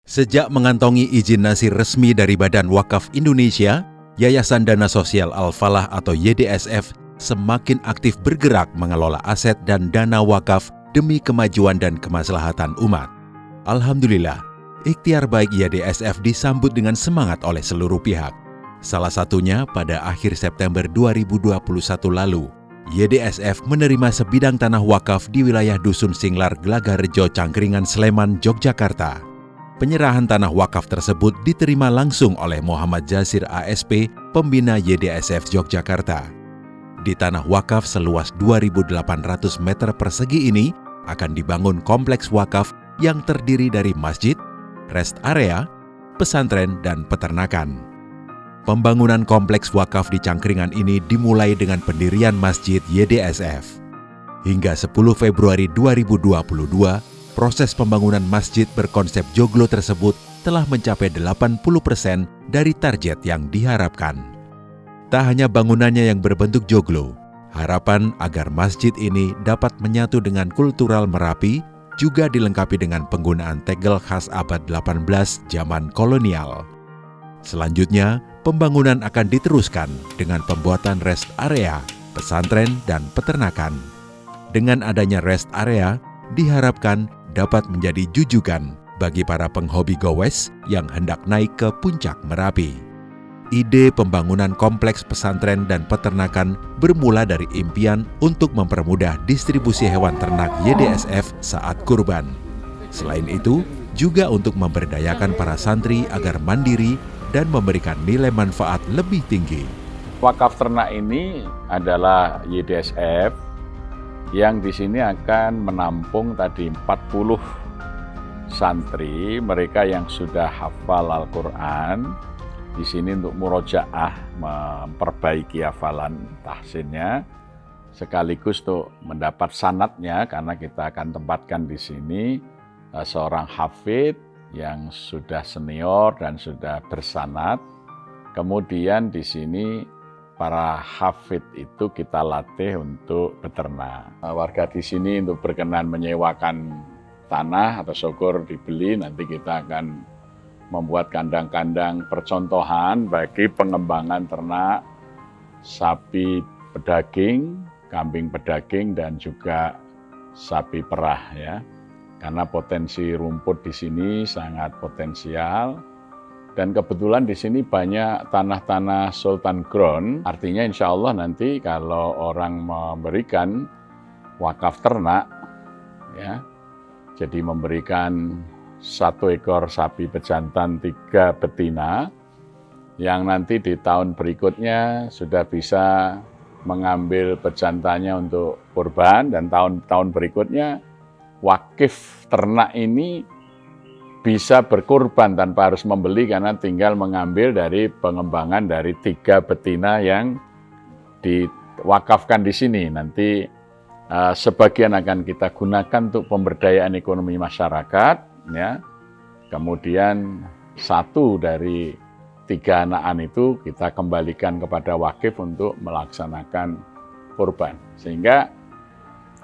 Sejak mengantongi izin nasir resmi dari Badan Wakaf Indonesia, Yayasan Dana Sosial Al-Falah atau YDSF semakin aktif bergerak mengelola aset dan dana wakaf demi kemajuan dan kemaslahatan umat. Alhamdulillah, ikhtiar baik YDSF disambut dengan semangat oleh seluruh pihak. Salah satunya pada akhir September 2021 lalu, YDSF menerima sebidang tanah wakaf di wilayah Dusun Singlar, Glagarejo, Cangkringan, Sleman, Yogyakarta. Penyerahan tanah wakaf tersebut diterima langsung oleh Muhammad Jasir ASP, pembina YDSF Yogyakarta. Di tanah wakaf seluas 2.800 meter persegi ini akan dibangun kompleks wakaf yang terdiri dari masjid, rest area, pesantren, dan peternakan. Pembangunan kompleks wakaf di Cangkringan ini dimulai dengan pendirian Masjid YDSF. Hingga 10 Februari 2022, proses pembangunan masjid berkonsep joglo tersebut telah mencapai 80% dari target yang diharapkan. Tak hanya bangunannya yang berbentuk joglo, harapan agar masjid ini dapat menyatu dengan kultural Merapi juga dilengkapi dengan penggunaan tegel khas abad 18 zaman kolonial. Selanjutnya, pembangunan akan diteruskan dengan pembuatan rest area, pesantren, dan peternakan. Dengan adanya rest area, diharapkan dapat menjadi jujukan bagi para penghobi gowes yang hendak naik ke puncak Merapi. Ide pembangunan kompleks pesantren dan peternakan bermula dari impian untuk mempermudah distribusi hewan ternak YDSF saat kurban. Selain itu, juga untuk memberdayakan para santri agar mandiri dan memberikan nilai manfaat lebih tinggi. Wakaf ternak ini adalah YDSF yang di sini akan menampung tadi 40 santri, mereka yang sudah hafal Al-Quran, di sini untuk murojaah, memperbaiki hafalan tahsinnya, sekaligus untuk mendapat sanadnya, karena kita akan tempatkan di sini seorang hafid yang sudah senior dan sudah bersanad. Kemudian di sini para hafid itu kita latih untuk beternak. Warga di sini untuk berkenan menyewakan tanah atau syukur dibeli, nanti kita akan membuat kandang-kandang percontohan bagi pengembangan ternak sapi pedaging, kambing pedaging, dan juga sapi perah ya. Karena potensi rumput di sini sangat potensial. Dan kebetulan di sini banyak tanah-tanah Sultan Ground, artinya insya Allah nanti kalau orang memberikan wakaf ternak, ya, jadi memberikan 1 ekor sapi pejantan 3 betina, yang nanti di tahun berikutnya sudah bisa mengambil pejantannya untuk kurban, dan tahun-tahun berikutnya wakif ternak ini bisa berkurban tanpa harus membeli karena tinggal mengambil dari pengembangan dari 3 betina yang diwakafkan di sini. Nanti sebagian akan kita gunakan untuk pemberdayaan ekonomi masyarakat, ya. Kemudian 1 dari 3 anakan itu kita kembalikan kepada wakif untuk melaksanakan kurban. Sehingga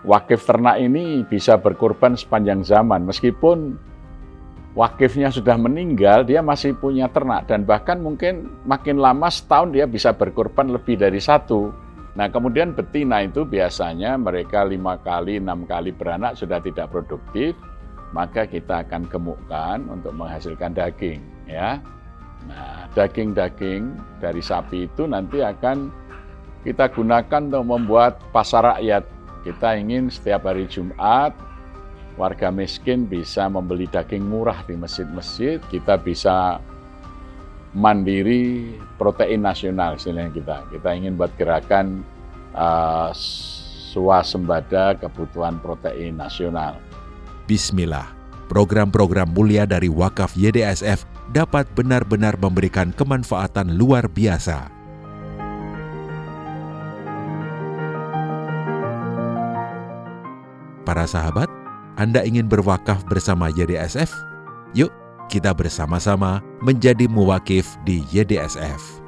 wakif ternak ini bisa berkurban sepanjang zaman, meskipun wakifnya sudah meninggal, dia masih punya ternak, dan bahkan mungkin makin lama setahun dia bisa berkurban lebih dari 1. Nah, kemudian betina itu biasanya mereka 5 kali, 6 kali beranak sudah tidak produktif, maka kita akan gemukkan untuk menghasilkan daging, ya. Nah, daging-daging dari sapi itu nanti akan kita gunakan untuk membuat pasar rakyat. Kita ingin setiap hari Jumat warga miskin bisa membeli daging murah di masjid-masjid, kita bisa mandiri protein nasional istilahnya kita. Kita ingin buat gerakan swasembada kebutuhan protein nasional. Bismillah, program-program mulia dari wakaf YDSF dapat benar-benar memberikan kemanfaatan luar biasa. Para sahabat, Anda ingin berwakaf bersama YDSF? Yuk, kita bersama-sama menjadi muwakif di YDSF.